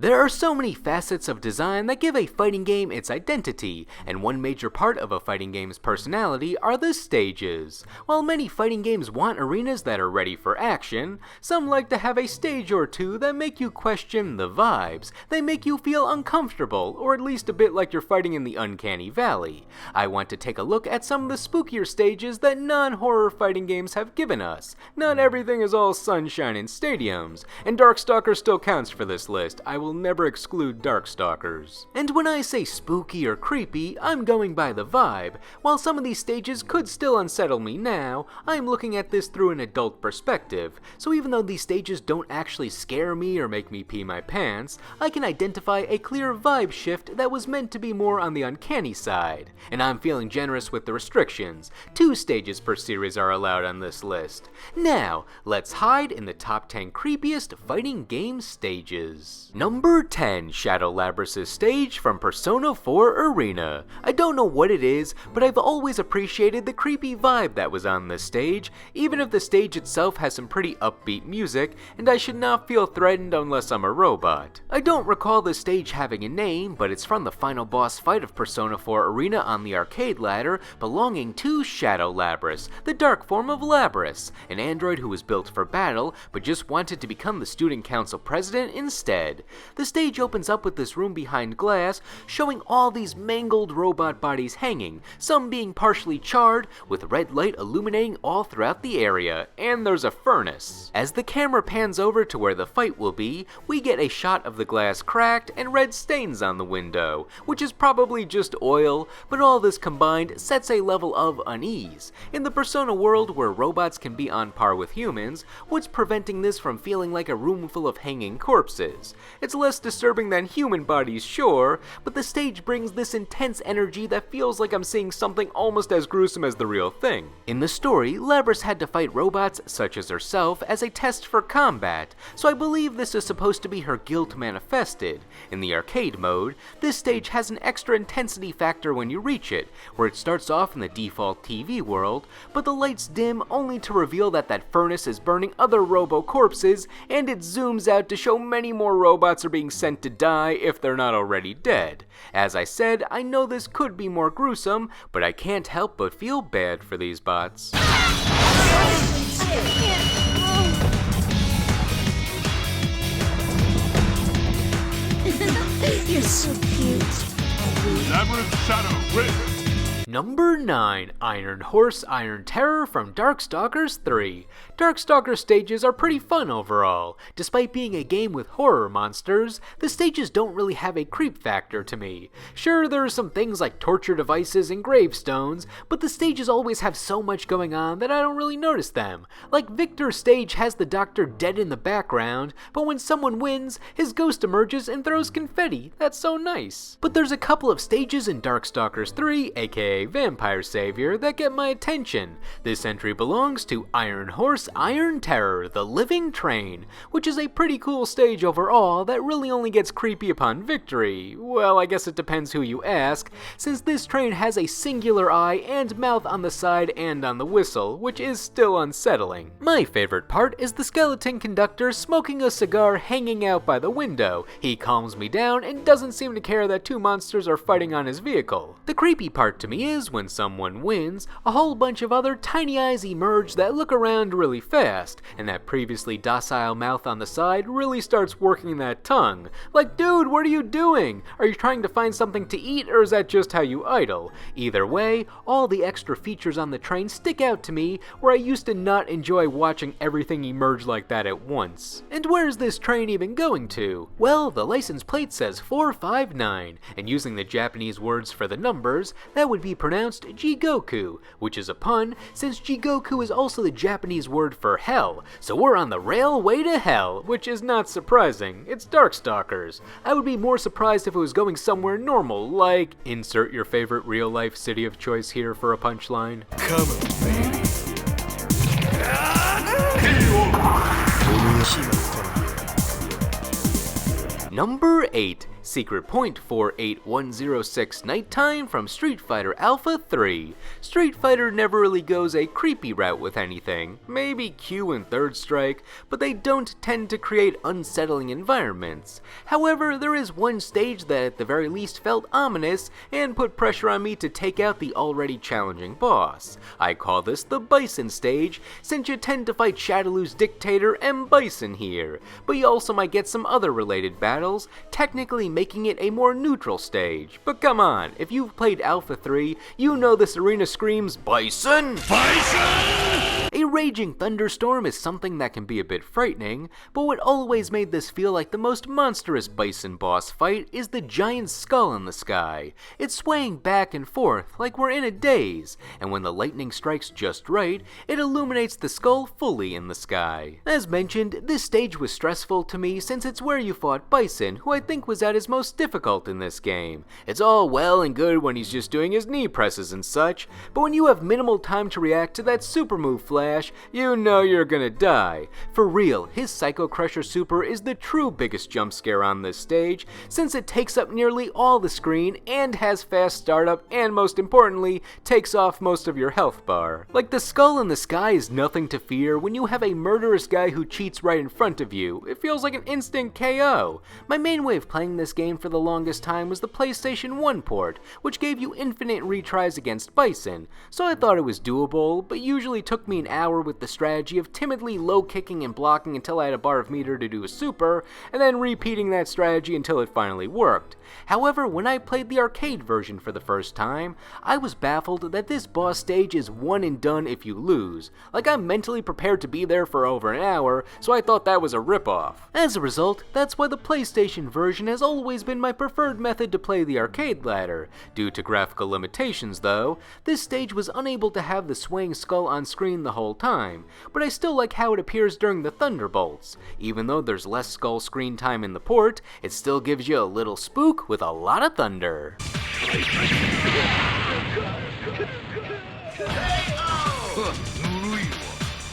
There are so many facets of design that give a fighting game its identity, and one major part of a fighting game's personality are the stages. While many fighting games want arenas that are ready for action, some like to have a stage or two that make you question the vibes. They make you feel uncomfortable, or at least a bit like you're fighting in the uncanny valley. I want to take a look at some of the spookier stages that non-horror fighting games have given us. Not everything is all sunshine and stadiums, and Darkstalkers still counts for this list. I will never exclude Darkstalkers. And when I say spooky or creepy, I'm going by the vibe. While some of these stages could still unsettle me now, I'm looking at this through an adult perspective, so even though these stages don't actually scare me or make me pee my pants, I can identify a clear vibe shift that was meant to be more on the uncanny side. And I'm feeling generous with the restrictions. 2 stages per series are allowed on this list. Now, let's hide in the top 10 creepiest fighting game stages. Number 10, Shadow Labrys' stage from Persona 4 Arena. I don't know what it is, but I've always appreciated the creepy vibe that was on this stage, even if the stage itself has some pretty upbeat music, and I should not feel threatened unless I'm a robot. I don't recall the stage having a name, but it's from the final boss fight of Persona 4 Arena on the arcade ladder, belonging to Shadow Labrys, the dark form of Labrys, an android who was built for battle, but just wanted to become the student council president instead. The stage opens up with this room behind glass, showing all these mangled robot bodies hanging, some being partially charred, with red light illuminating all throughout the area, and there's a furnace. As the camera pans over to where the fight will be, we get a shot of the glass cracked and red stains on the window, which is probably just oil, but all this combined sets a level of unease. In the Persona world where robots can be on par with humans, what's preventing this from feeling like a room full of hanging corpses? It's less disturbing than human bodies, sure, but the stage brings this intense energy that feels like I'm seeing something almost as gruesome as the real thing. In the story, Labrys had to fight robots such as herself as a test for combat, so I believe this is supposed to be her guilt manifested. In the arcade mode, this stage has an extra intensity factor when you reach it, where it starts off in the default TV world, but the lights dim only to reveal that furnace is burning other robo corpses, and it zooms out to show many more robots are being sent to die if they're not already dead. As I said, I know this could be more gruesome, but I can't help but feel bad for these bots. You're so cute. Labyrinth Shadow Rift. Number 9, Iron Horse, Iron Terror from Darkstalkers 3. Darkstalkers stages are pretty fun overall. Despite being a game with horror monsters, the stages don't really have a creep factor to me. Sure, there are some things like torture devices and gravestones, but the stages always have so much going on that I don't really notice them. Like Victor's stage has the doctor dead in the background, but when someone wins, his ghost emerges and throws confetti. That's so nice. But there's a couple of stages in Darkstalkers 3, aka Vampire Savior, that get my attention. This entry belongs to Iron Horse, Iron Terror, the Living Train, which is a pretty cool stage overall that really only gets creepy upon victory. Well, I guess it depends who you ask, since this train has a singular eye and mouth on the side and on the whistle, which is still unsettling. My favorite part is the skeleton conductor smoking a cigar hanging out by the window. He calms me down and doesn't seem to care that 2 monsters are fighting on his vehicle. The creepy part to me is when someone wins, a whole bunch of other tiny eyes emerge that look around really fast, and that previously docile mouth on the side really starts working that tongue. Like, dude, what are you doing? Are you trying to find something to eat, or is that just how you idle? Either way, all the extra features on the train stick out to me, where I used to not enjoy watching everything emerge like that at once. And where's this train even going to? Well, the license plate says 459, and using the Japanese words for the numbers, that would be pronounced Jigoku, which is a pun since Jigoku is also the Japanese word for hell, so we're on the railway to hell, which is not surprising. It's Darkstalkers. I would be more surprised if it was going somewhere normal, like insert your favorite real-life city of choice here for a punchline. Come on, baby. Number 8, Secret Point 48106 Nighttime from Street Fighter Alpha 3. Street Fighter never really goes a creepy route with anything, maybe Q and Third Strike, but they don't tend to create unsettling environments. However, there is one stage that at the very least felt ominous and put pressure on me to take out the already challenging boss. I call this the Bison stage, since you tend to fight Shadowloo's Dictator and Bison here, but you also might get some other related battles, technically making it a more neutral stage. But come on, if you've played Alpha 3, you know this arena screams, Bison! Bison! A raging thunderstorm is something that can be a bit frightening, but what always made this feel like the most monstrous Bison boss fight is the giant skull in the sky. It's swaying back and forth like we're in a daze, and when the lightning strikes just right, it illuminates the skull fully in the sky. As mentioned, this stage was stressful to me since it's where you fought Bison, who I think was at his most difficult in this game. It's all well and good when he's just doing his knee presses and such, but when you have minimal time to react to that super move flash, you know you're gonna die. For real, his Psycho Crusher super is the true biggest jump scare on this stage, since it takes up nearly all the screen and has fast startup and most importantly, takes off most of your health bar. Like the skull in the sky is nothing to fear when you have a murderous guy who cheats right in front of you. It feels like an instant KO. My main way of playing this game for the longest time was the PlayStation 1 port, which gave you infinite retries against Bison, so I thought it was doable, but usually took me an hour with the strategy of timidly low kicking and blocking until I had a bar of meter to do a super, and then repeating that strategy until it finally worked. However, when I played the arcade version for the first time, I was baffled that this boss stage is one and done if you lose. Like, I'm mentally prepared to be there for over an hour, so I thought that was a ripoff. As a result, that's why the PlayStation version has always been my preferred method to play the arcade ladder. Due to graphical limitations though, this stage was unable to have the swaying skull on screen the whole time, but I still like how it appears during the Thunderbolts. Even though there's less skull screen time in the port, it still gives you a little spook with a lot of thunder.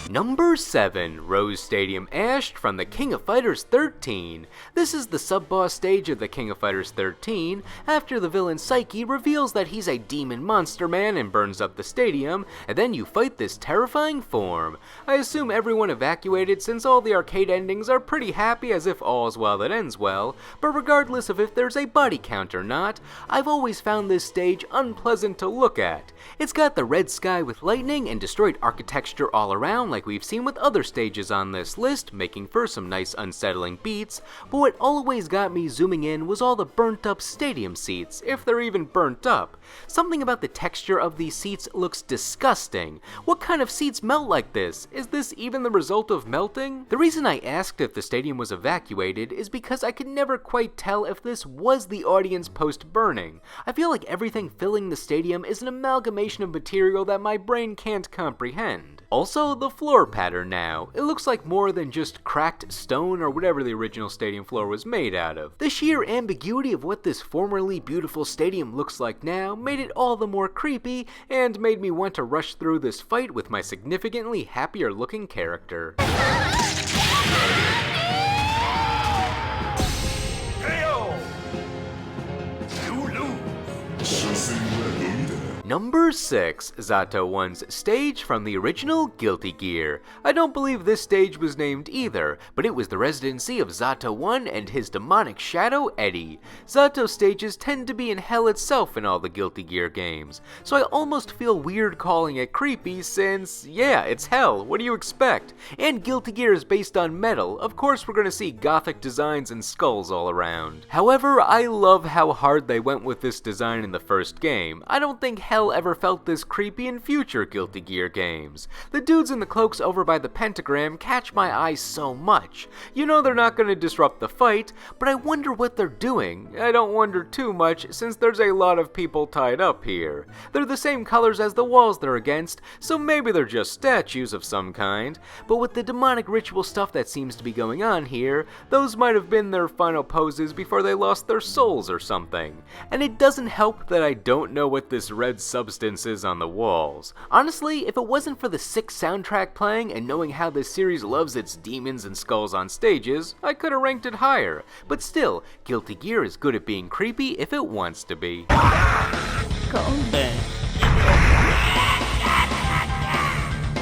Number 7, Rose Stadium Ashed from the King of Fighters 13. This is the sub-boss stage of the King of Fighters 13, after the villain Psyche reveals that he's a demon monster man and burns up the stadium, and then you fight this terrifying form. I assume everyone evacuated since all the arcade endings are pretty happy as if all's well that ends well, but regardless of if there's a body count or not, I've always found this stage unpleasant to look at. It's got the red sky with lightning and destroyed architecture all around like we've seen with other stages on this list, making for some nice unsettling beats, but what always got me zooming in was all the burnt up stadium seats, if they're even burnt up. Something about the texture of these seats looks disgusting. What kind of seats melt like this? Is this even the result of melting? The reason I asked if the stadium was evacuated is because I could never quite tell if this was the audience post-burning. I feel like everything filling the stadium is an amalgamation of material that my brain can't comprehend. Also, the floor pattern now. It looks like more than just cracked stone or whatever the original stadium floor was made out of. The sheer ambiguity of what this formerly beautiful stadium looks like now made it all the more creepy and made me want to rush through this fight with my significantly happier looking character. Number 6, Zato 1's stage from the original Guilty Gear. I don't believe this stage was named either, but it was the residency of Zato 1 and his demonic shadow, Eddie. Zato stages tend to be in hell itself in all the Guilty Gear games, so I almost feel weird calling it creepy since, yeah, it's hell, what do you expect? And Guilty Gear is based on metal, of course we're gonna see gothic designs and skulls all around. However, I love how hard they went with this design in the first game. I don't think hell ever felt this creepy in future Guilty Gear games. The dudes in the cloaks over by the pentagram catch my eye so much. You know they're not going to disrupt the fight, but I wonder what they're doing. I don't wonder too much since there's a lot of people tied up here. They're the same colors as the walls they're against, so maybe they're just statues of some kind, but with the demonic ritual stuff that seems to be going on here, those might have been their final poses before they lost their souls or something. And it doesn't help that I don't know what this red substances on the walls. Honestly, if it wasn't for the sick soundtrack playing and knowing how this series loves its demons and skulls on stages, I could have ranked it higher. But still, Guilty Gear is good at being creepy if it wants to be.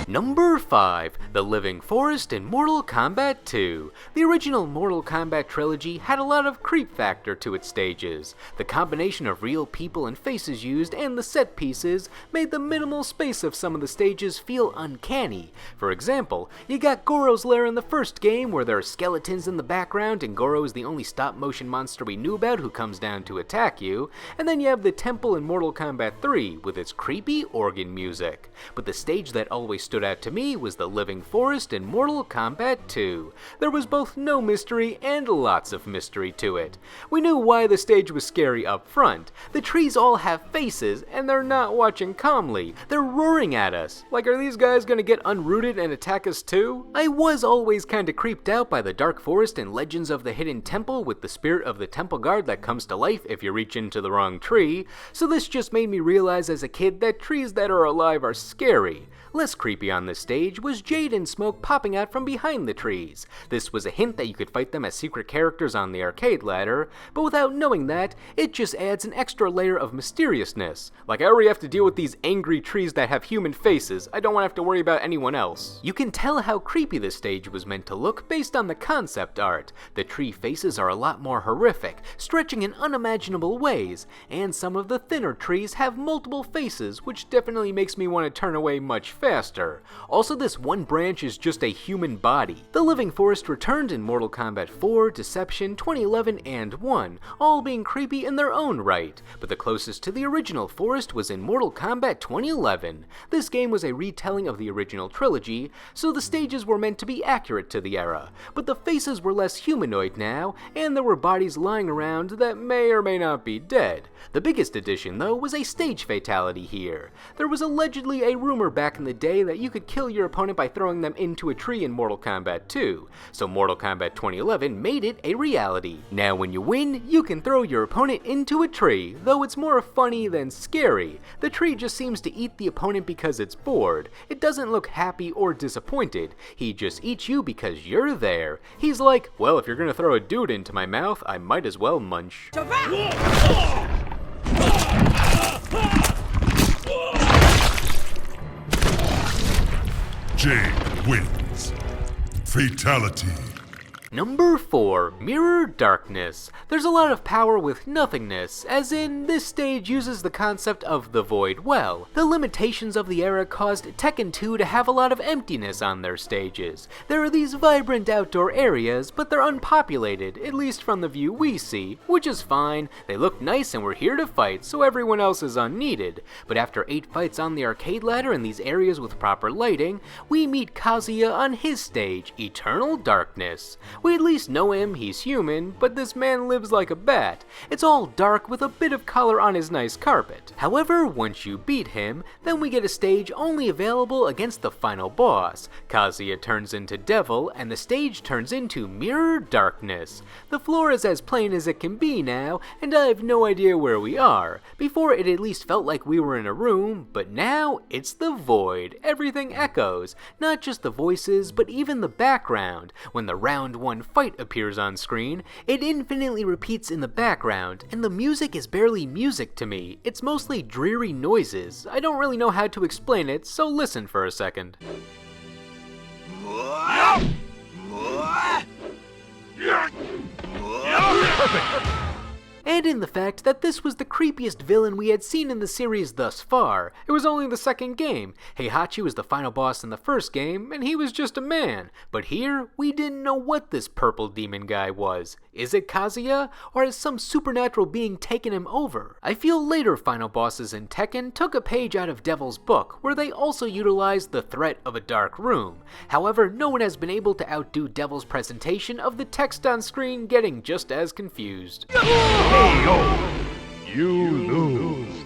Number 5. The Living Forest in Mortal Kombat 2. The original Mortal Kombat trilogy had a lot of creep factor to its stages. The combination of real people and faces used and the set pieces made the minimal space of some of the stages feel uncanny. For example, you got Goro's lair in the first game where there are skeletons in the background and Goro is the only stop motion monster we knew about who comes down to attack you, and then you have the temple in Mortal Kombat 3 with its creepy organ music. But the stage that always stood out to me was the Living Forest in Mortal Kombat 2. There was both no mystery and lots of mystery to it. We knew why the stage was scary up front. The trees all have faces and they're not watching calmly. They're roaring at us. Like, are these guys gonna get unrooted and attack us too? I was always kinda creeped out by the Dark Forest and Legends of the Hidden Temple with the spirit of the temple guard that comes to life if you reach into the wrong tree, so this just made me realize as a kid that trees that are alive are scary. Less creepy on this stage was Jade and Smoke popping out from behind the trees. This was a hint that you could fight them as secret characters on the arcade ladder, but without knowing that, it just adds an extra layer of mysteriousness. Like, I already have to deal with these angry trees that have human faces, I don't want to have to worry about anyone else. You can tell how creepy this stage was meant to look based on the concept art. The tree faces are a lot more horrific, stretching in unimaginable ways, and some of the thinner trees have multiple faces, which definitely makes me want to turn away much faster. Also, this one branch is just a human body. The Living Forest returned in Mortal Kombat 4, Deception, 2011, and 1, all being creepy in their own right, but the closest to the original forest was in Mortal Kombat 2011. This game was a retelling of the original trilogy, so the stages were meant to be accurate to the era, but the faces were less humanoid now, and there were bodies lying around that may or may not be dead. The biggest addition, though, was a stage fatality here. There was allegedly a rumor back in the day that you could kill your opponent by throwing them into a tree in Mortal Kombat 2, so Mortal Kombat 2011 made it a reality. Now when you win, you can throw your opponent into a tree, though it's more funny than scary. The tree just seems to eat the opponent because it's bored. It doesn't look happy or disappointed. He just eats you because you're there. He's like, well, if you're gonna throw a dude into my mouth, I might as well munch. Jade wins. Fatality. Number 4. Mirror Darkness. There's a lot of power with nothingness, as in, this stage uses the concept of the void well. The limitations of the era caused Tekken 2 to have a lot of emptiness on their stages. There are these vibrant outdoor areas, but they're unpopulated, at least from the view we see, which is fine. They look nice and we're here to fight, so everyone else is unneeded. But after 8 fights on the arcade ladder in these areas with proper lighting, we meet Kazuya on his stage, Eternal Darkness. We at least know him, he's human, but this man lives like a bat. It's all dark with a bit of color on his nice carpet. However, once you beat him, then we get a stage only available against the final boss. Kazuya turns into Devil, and the stage turns into Mirror Darkness. The floor is as plain as it can be now, and I have no idea where we are. Before, it at least felt like we were in a room, but now it's the void. Everything echoes, not just the voices, but even the background. When the round 1 fight appears on screen, it infinitely repeats in the background, and the music is barely music to me. It's mostly dreary noises. I don't really know how to explain it, so listen for a second. And in the fact that this was the creepiest villain we had seen in the series thus far. It was only the second game. Heihachi was the final boss in the first game, and he was just a man. But here, we didn't know what this purple demon guy was. Is it Kazuya, or has some supernatural being taken him over? I feel later final bosses in Tekken took a page out of Devil's book, where they also utilized the threat of a dark room. However, no one has been able to outdo Devil's presentation of the text on screen getting just as confused. KO. You lose.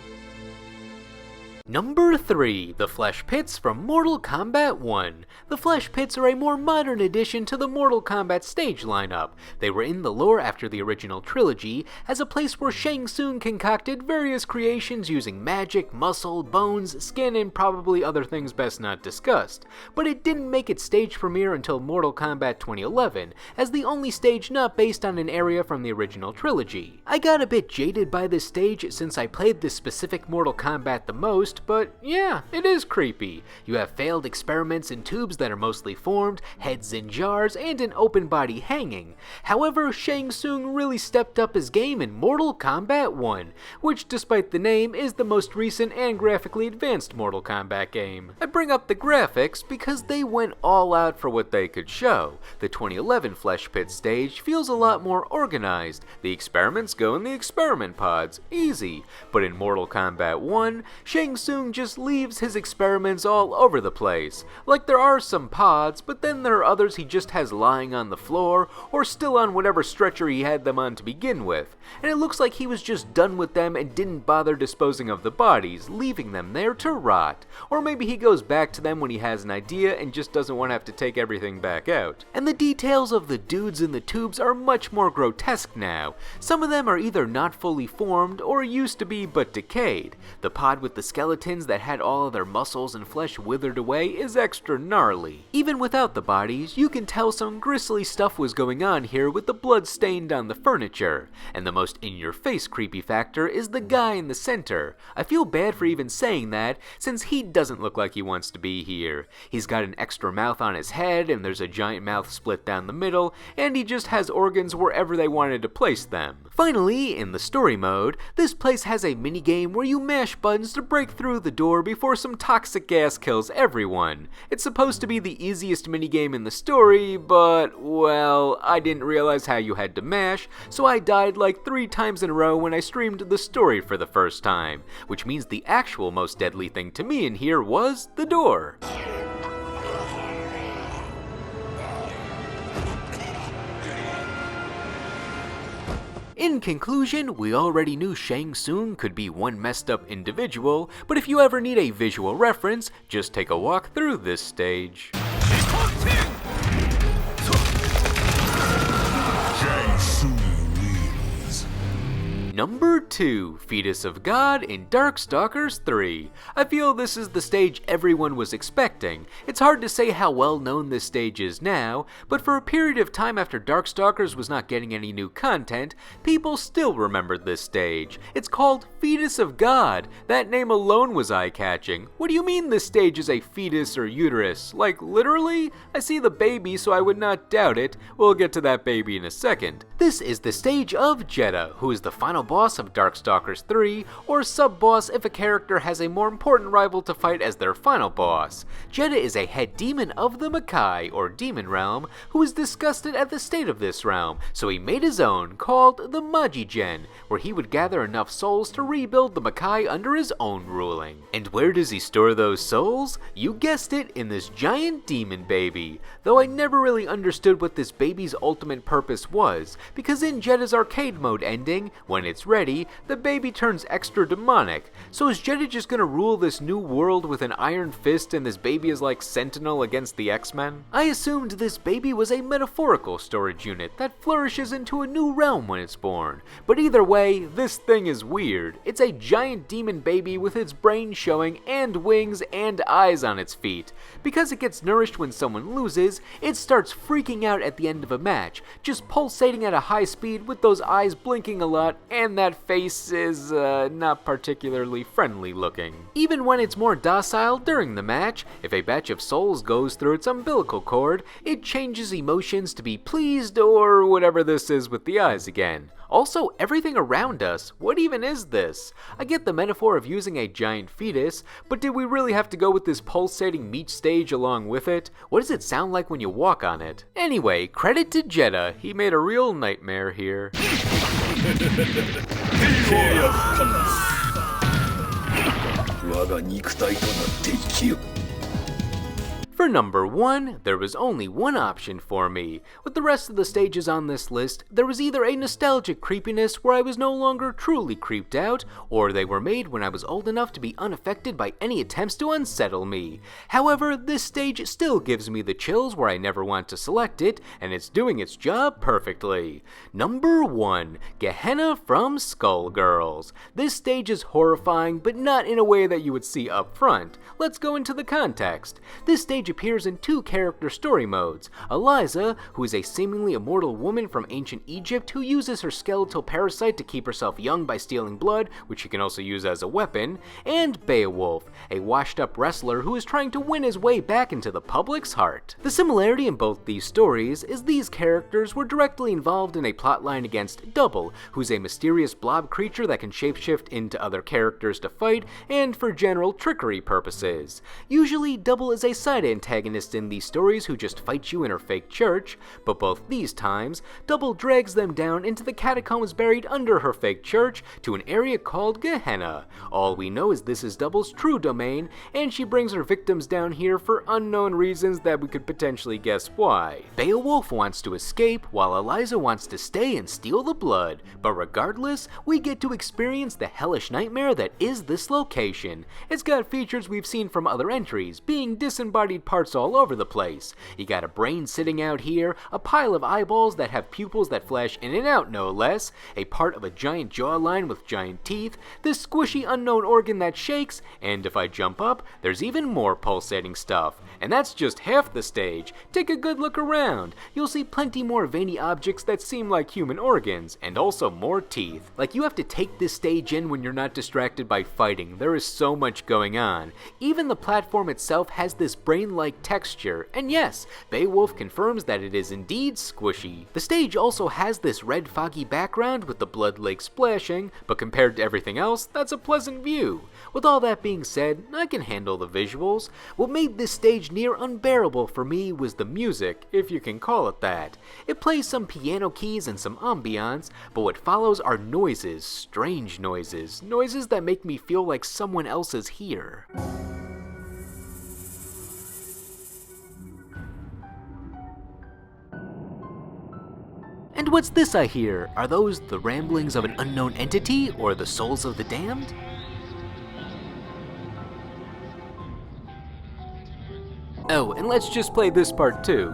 Number 3. The Flesh Pits from Mortal Kombat 1. The Flesh Pits are a more modern addition to the Mortal Kombat stage lineup. They were in the lore after the original trilogy, as a place where Shang Tsung concocted various creations using magic, muscle, bones, skin, and probably other things best not discussed. But it didn't make its stage premiere until Mortal Kombat 2011, as the only stage not based on an area from the original trilogy. I got a bit jaded by this stage since I played this specific Mortal Kombat the most, but yeah, it is creepy. You have failed experiments in tubes that are mostly formed, heads in jars, and an open body hanging. However, Shang Tsung really stepped up his game in Mortal Kombat 1, which despite the name is the most recent and graphically advanced Mortal Kombat game. I bring up the graphics because they went all out for what they could show. The 2011 Flesh Pit stage feels a lot more organized. The experiments go in the experiment pods, easy. But in Mortal Kombat 1, Shang Tsung just leaves his experiments all over the place. Like there are some pods, but then there are others he just has lying on the floor, or still on whatever stretcher he had them on to begin with. And it looks like he was just done with them and didn't bother disposing of the bodies, leaving them there to rot. Or maybe he goes back to them when he has an idea and just doesn't want to have to take everything back out. And the details of the dudes in the tubes are much more grotesque now. Some of them are either not fully formed or used to be but decayed. The pod with the skeletons that had all of their muscles and flesh withered away is extra gnarly. Even without the bodies, you can tell some grisly stuff was going on here with the blood stained on the furniture. And the most in-your-face creepy factor is the guy in the center. I feel bad for even saying that, since he doesn't look like he wants to be here. He's got an extra mouth on his head, and there's a giant mouth split down the middle, and he just has organs wherever they wanted to place them. Finally, in the story mode, this place has a minigame where you mash buttons to break through the door before some toxic gas kills everyone. It's supposed to be the easiest minigame in the story, but, well, I didn't realize how you had to mash, so I died like 3 times in a row when I streamed the story for the first time, which means the actual most deadly thing to me in here was the door. In conclusion, we already knew Shang Tsung could be one messed up individual, but if you ever need a visual reference, just take a walk through this stage. Shang Tsung wins. Number 2, Fetus of God in Darkstalkers 3. I feel this is the stage everyone was expecting. It's hard to say how well known this stage is now, but for a period of time after Darkstalkers was not getting any new content, people still remembered this stage. It's called Fetus of God. That name alone was eye-catching. What do you mean this stage is a fetus or uterus? Like, literally? I see the baby, so I would not doubt it. We'll get to that baby in a second. This is the stage of Jeddah, who is the final boss of Darkstalkers 3, or sub-boss if a character has a more important rival to fight as their final boss. Jeddah is a head demon of the Makai, or demon realm, who is disgusted at the state of this realm, so he made his own, called the Majigen, where he would gather enough souls to rebuild the Makai under his own ruling. And where does he store those souls? You guessed it, in this giant demon baby. Though I never really understood what this baby's ultimate purpose was, because in Jeddah's arcade mode ending, when it's ready, the baby turns extra demonic. So is Jeddah just gonna rule this new world with an iron fist and this baby is like Sentinel against the X-Men? I assumed this baby was a metaphorical storage unit that flourishes into a new realm when it's born. But either way, this thing is weird. It's a giant demon baby with its brain showing and wings and eyes on its feet. Because it gets nourished when someone loses, it starts freaking out at the end of a match, just pulsating at a high speed with those eyes blinking a lot, and that face is not particularly friendly looking. Even when it's more docile during the match, if a batch of souls goes through its umbilical cord, it changes emotions to be pleased or whatever this is with the eyes again. Also, everything around us, what even is this? I get the metaphor of using a giant fetus, but did we really have to go with this pulsating meat stage along with it? What does it sound like when you walk on it? Anyway, credit to Jeddah, he made a real nightmare here. For number 1, there was only one option for me. With the rest of the stages on this list, there was either a nostalgic creepiness where I was no longer truly creeped out, or they were made when I was old enough to be unaffected by any attempts to unsettle me. However, this stage still gives me the chills where I never want to select it, and it's doing its job perfectly. Number 1, Gehenna from Skullgirls. This stage is horrifying, but not in a way that you would see up front. Let's go into the context. This stage appears in 2 character story modes. Eliza, who is a seemingly immortal woman from ancient Egypt who uses her skeletal parasite to keep herself young by stealing blood, which she can also use as a weapon, and Beowulf, a washed-up wrestler who is trying to win his way back into the public's heart. The similarity in both these stories is these characters were directly involved in a plotline against Double, who's a mysterious blob creature that can shapeshift into other characters to fight and for general trickery purposes. Usually, Double is a side antagonist in these stories who just fights you in her fake church, but both these times, Double drags them down into the catacombs buried under her fake church to an area called Gehenna. All we know is this is Double's true domain, and she brings her victims down here for unknown reasons that we could potentially guess why. Beowulf wants to escape, while Eliza wants to stay and steal the blood, but regardless, we get to experience the hellish nightmare that is this location. It's got features we've seen from other entries, being disembodied parts all over the place. You got a brain sitting out here, a pile of eyeballs that have pupils that flash in and out no less, a part of a giant jawline with giant teeth, this squishy unknown organ that shakes, and if I jump up, there's even more pulsating stuff. And that's just half the stage. Take a good look around. You'll see plenty more veiny objects that seem like human organs, and also more teeth. Like, you have to take this stage in when you're not distracted by fighting. There is so much going on. Even the platform itself has this brain-like texture, and yes, Beowulf confirms that it is indeed squishy. The stage also has this red foggy background with the blood lake splashing, but compared to everything else, that's a pleasant view. With all that being said, I can handle the visuals. What made this stage near unbearable for me was the music, if you can call it that. It plays some piano keys and some ambiance, but what follows are noises, strange noises, noises that make me feel like someone else is here. And what's this I hear? Are those the ramblings of an unknown entity, or the souls of the damned? Oh, and let's just play this part too.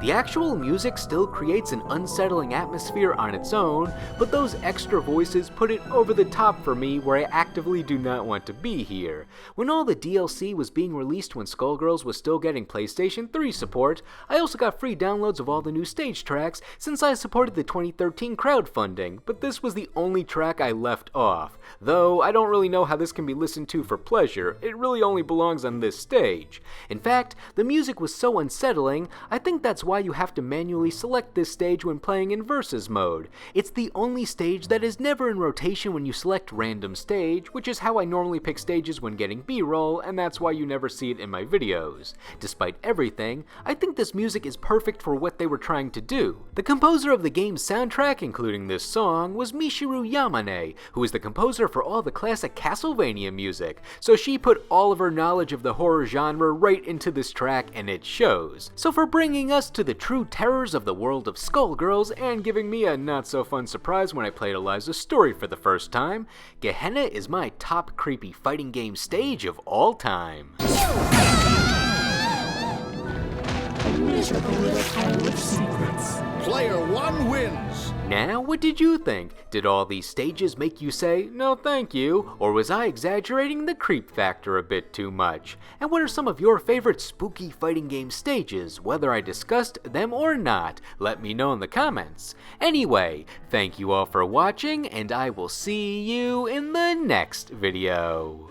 The actual music still creates an unsettling atmosphere on its own, but those extra voices put it over the top for me where I actively do not want to be here. When all the DLC was being released when Skullgirls was still getting PlayStation 3 support, I also got free downloads of all the new stage tracks since I supported the 2013 crowdfunding, but this was the only track I left off. Though I don't really know how this can be listened to for pleasure, it really only belongs on this stage. In fact, the music was so unsettling, I think that's why you have to manually select this stage when playing in Versus mode. It's the only stage that is never in rotation when you select Random Stage, which is how I normally pick stages when getting B-roll, and that's why you never see it in my videos. Despite everything, I think this music is perfect for what they were trying to do. The composer of the game's soundtrack, including this song, was Michiru Yamane, who is the composer for all the classic Castlevania music, so she put all of her knowledge of the horror genre right into this track, and it shows. So for bringing us to the true terrors of the world of Skullgirls and giving me a not-so-fun surprise when I played Eliza's story for the first time, Gehenna is my top creepy fighting game stage of all time. Miserable little tower of secrets. Player 1 wins! Now, what did you think? Did all these stages make you say, no thank you, or was I exaggerating the creep factor a bit too much? And what are some of your favorite spooky fighting game stages, whether I discussed them or not? Let me know in the comments. Anyway, thank you all for watching, and I will see you in the next video.